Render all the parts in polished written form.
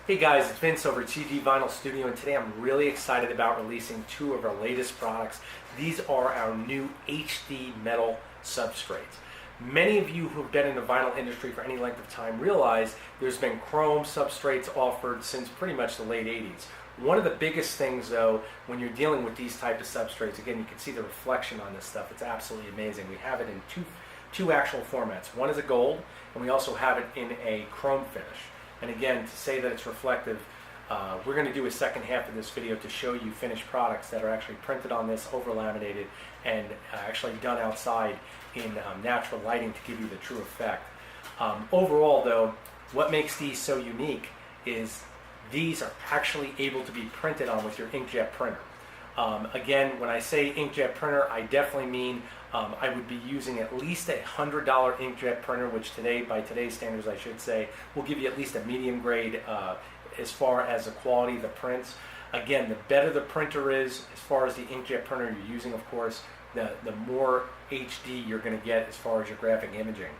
Hey guys, it's Vince over at TG Vinyl Studio, and today I'm really excited about releasing two of our latest products. These are our new HD metal substrates. Many of you who have been in the vinyl industry for any length of time realize there's been chrome substrates offered since pretty much the late 80s. One of the biggest things though, when you're dealing with these type of substrates, again you can see the reflection on this stuff, it's absolutely amazing. We have it in two actual formats. One is a gold, and we also have it in a chrome finish. And again, to say that it's reflective, we're going to do a second half of this video to show you finished products that are actually printed on this, over laminated, and actually done outside in natural lighting to give you the true effect. Overall though, what makes these so unique is these are actually able to be printed on with your inkjet printer. Again, when I say inkjet printer, I definitely mean I would be using at least a $100 inkjet printer, which today, by today's standards I should say, will give you at least a medium grade as far as the quality of the prints. Again, the better the printer is, as far as the inkjet printer you're using, of course, the more HD you're going to get as far as your graphic imaging.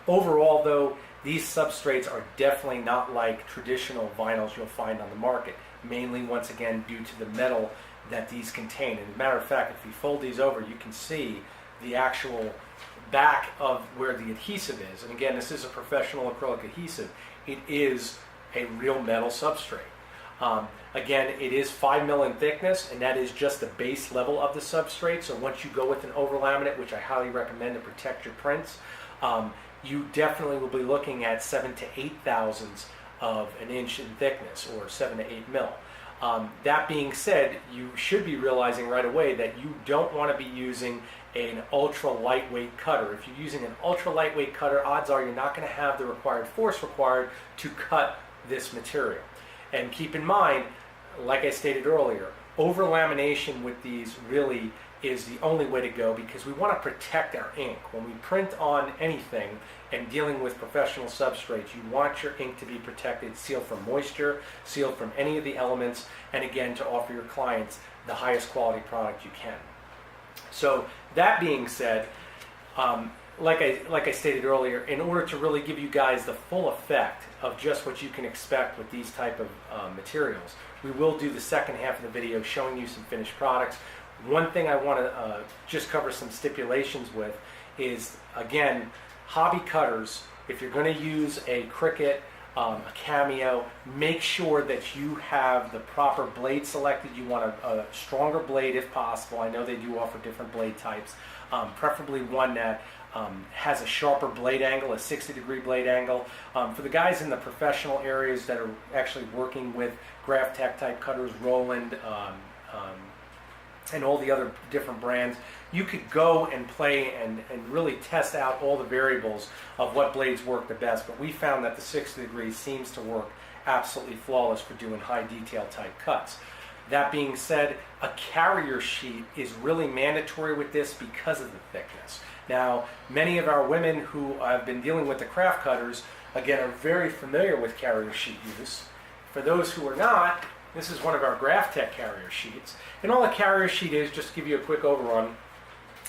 Overall though, these substrates are definitely not like traditional vinyls you'll find on the market, mainly once again due to the metal that these contain. And as a matter of fact, if you fold these over, you can see the actual back of where the adhesive is. And again, this is a professional acrylic adhesive. It is a real metal substrate. Again, it is 5 mil in thickness, and that is just the base level of the substrate. So once you go with an over laminate, which I highly recommend to protect your prints, you definitely will be looking at 7 to 8 thousandths of an inch in thickness, or 7 to 8 mil. That being said, you should be realizing right away that you don't want to be using an ultra lightweight cutter. If you're using an ultra lightweight cutter, odds are you're not going to have the required force required to cut this material. And keep in mind, like I stated earlier, over lamination with these really is the only way to go, because we want to protect our ink. When we print on anything and dealing with professional substrates, you want your ink to be protected, sealed from moisture, sealed from any of the elements, and again to offer your clients the highest quality product you can. So that being said, like I stated earlier, in order to really give you guys the full effect of just what you can expect with these type of materials, we will do the second half of the video showing you some finished products. One thing I want to just cover some stipulations with is, again, hobby cutters, if you're going to use a Cricut, a Cameo, make sure that you have the proper blade selected. You want a stronger blade if possible. I know they do offer different blade types, preferably one that has a sharper blade angle, a 60-degree blade angle. For the guys in the professional areas that are actually working with Graph Tech type cutters, Roland, and all the other different brands, you could go and play and really test out all the variables of what blades work the best. But we found that the 60 degrees seems to work absolutely flawless for doing high detail type cuts. That being said, a carrier sheet is really mandatory with this because of the thickness. Now, many of our women who have been dealing with the craft cutters, again, are very familiar with carrier sheet use. For those who are not, this is one of our Graph Tech carrier sheets. And all a carrier sheet is, just to give you a quick overrun,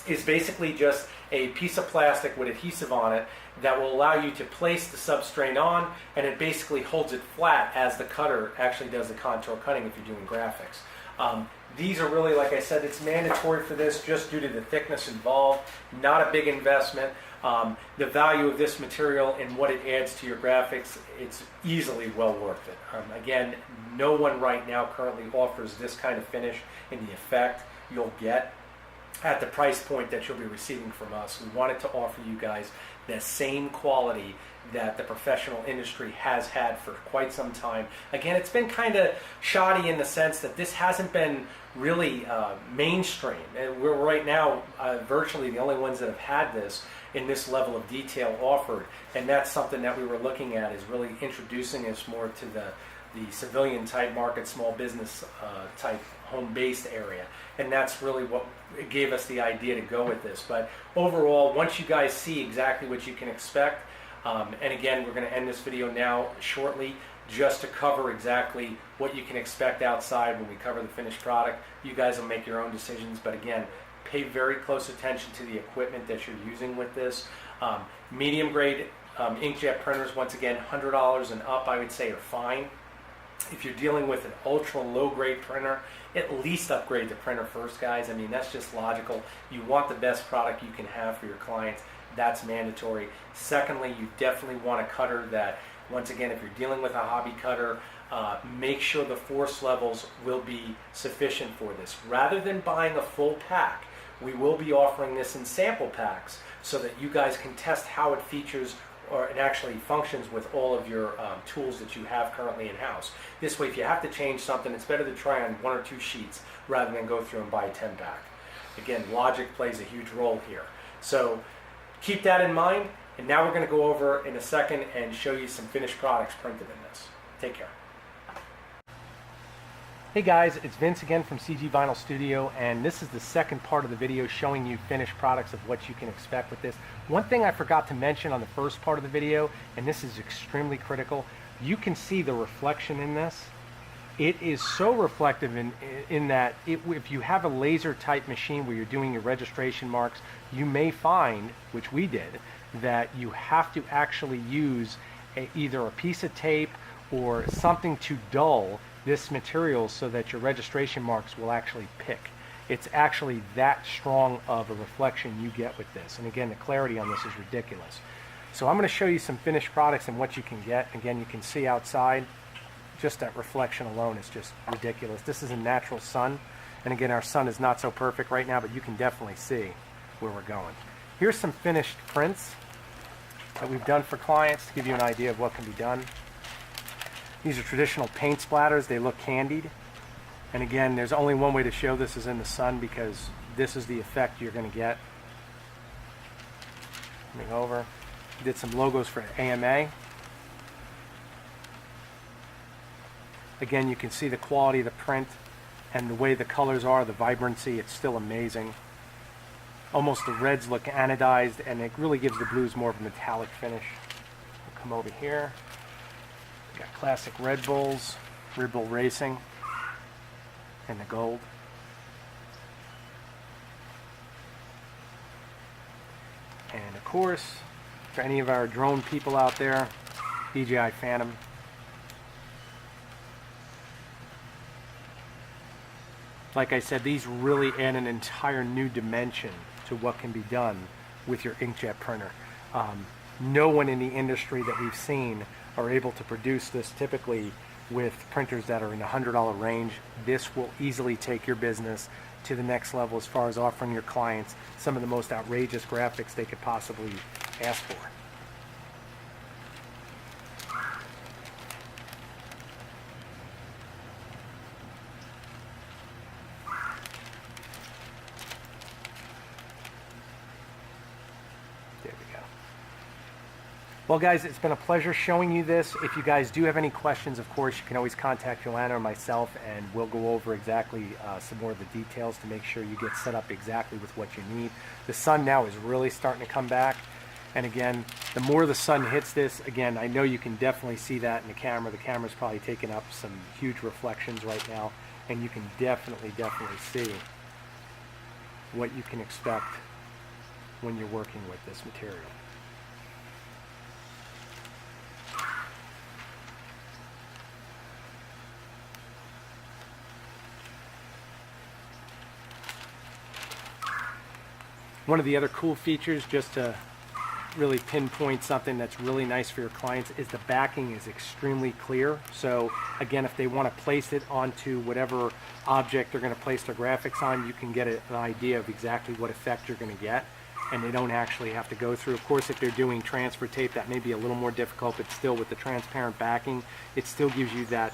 is basically just a piece of plastic with adhesive on it that will allow you to place the substrate on, and it basically holds it flat as the cutter actually does the contour cutting if you're doing graphics. These are really, like I said, it's mandatory for this just due to the thickness involved, not a big investment. The value of this material and what it adds to your graphics, it's easily well worth it. Again, no one right now currently offers this kind of finish and the effect you'll get at the price point that you'll be receiving from us. We wanted to offer you guys the same quality that the professional industry has had for quite some time. Again, it's been kind of shoddy in the sense that this hasn't been really mainstream. And we're right now virtually the only ones that have had this in this level of detail offered. And that's something that we were looking at, is really introducing us more to the civilian type market, small business type home-based area. And that's really what gave us the idea to go with this. But overall, once you guys see exactly what you can expect, and again, we're going to end this video now shortly just to cover exactly what you can expect outside when we cover the finished product. You guys will make your own decisions, but again, pay very close attention to the equipment that you're using with this. Medium grade Inkjet printers, once again, $100 and up, I would say, are fine. If you're dealing with an ultra low grade printer, at least upgrade the printer first, guys. I mean, that's just logical. You want the best product you can have for your clients. That's mandatory. Secondly, you definitely want a cutter that, once again, if you're dealing with a hobby cutter, make sure the force levels will be sufficient for this. Rather than buying a full pack, we will be offering this in sample packs so that you guys can test how it features or it actually functions with all of your tools that you have currently in-house. This way, if you have to change something, it's better to try on 1 or 2 sheets rather than go through and buy a 10-pack. Again, logic plays a huge role here. So keep that in mind, and now we're going to go over in a second and show you some finished products printed in this. Take care. Hey guys, it's Vince again from CG Vinyl Studio, and this is the second part of the video showing you finished products of what you can expect with this. One thing I forgot to mention on the first part of the video, and this is extremely critical, you can see the reflection in this. It is so reflective in that if you have a laser type machine where you're doing your registration marks, you may find, which we did, that you have to actually use either a piece of tape or something to dull this material so that your registration marks will actually pick. It's actually that strong of a reflection you get with this. And again, the clarity on this is ridiculous. So I'm going to show you some finished products and what you can get. Again, you can see outside, just that reflection alone is just ridiculous. This is a natural sun. And again, our sun is not so perfect right now, but you can definitely see where we're going. Here's some finished prints that we've done for clients to give you an idea of what can be done. These are traditional paint splatters. They look candied. And again, there's only one way to show this is in the sun because this is the effect you're going to get. Coming over. Did some logos for AMA. Again, you can see the quality of the print and the way the colors are, the vibrancy, it's still amazing. Almost the reds look anodized, and it really gives the blues more of a metallic finish. We'll come over here. Got classic Red Bulls, Red Bull Racing, and the gold. And of course, for any of our drone people out there, DJI Phantom. Like I said, these really add an entire new dimension to what can be done with your inkjet printer. No one in the industry that we've seen are able to produce this typically with printers that are in the $100 range. This will easily take your business to the next level as far as offering your clients some of the most outrageous graphics they could possibly ask for. There we go. Well guys, it's been a pleasure showing you this. If you guys do have any questions, of course, you can always contact Joanna or myself, and we'll go over exactly some more of the details to make sure you get set up exactly with what you need. The sun now is really starting to come back, and again, the more the sun hits this, again, I know you can definitely see that in the camera. The camera's probably taking up some huge reflections right now, and you can definitely see what you can expect when you're working with this material. One of the other cool features, just to really pinpoint something that's really nice for your clients, is the backing is extremely clear. So again, if they want to place it onto whatever object they're going to place their graphics on, you can get an idea of exactly what effect you're going to get, and they don't actually have to go through. Of course, if they're doing transfer tape, that may be a little more difficult, but still with the transparent backing, it still gives you that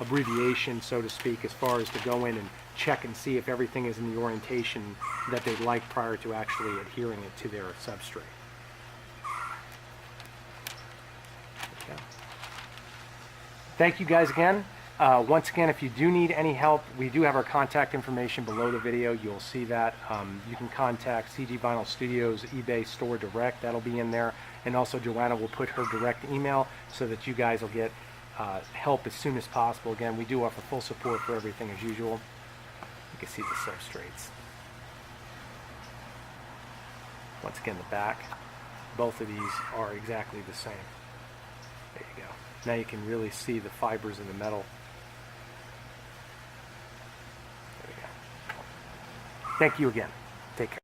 abbreviation, so to speak, as far as to go in and check and see if everything is in the orientation that they'd like prior to actually adhering it to their substrate. Okay. Thank you guys again. Once again, if you do need any help, we do have our contact information below the video. You'll see that. You can contact CG Vinyl Studios eBay store direct. That'll be in there. And also Joanna will put her direct email so that you guys will get help as soon as possible. Again, we do offer full support for everything as usual. You can see the substrates. Once again, the back. both of these are exactly the same. There you go. Now you can really see the fibers in the metal. There we go. Thank you again. Take care.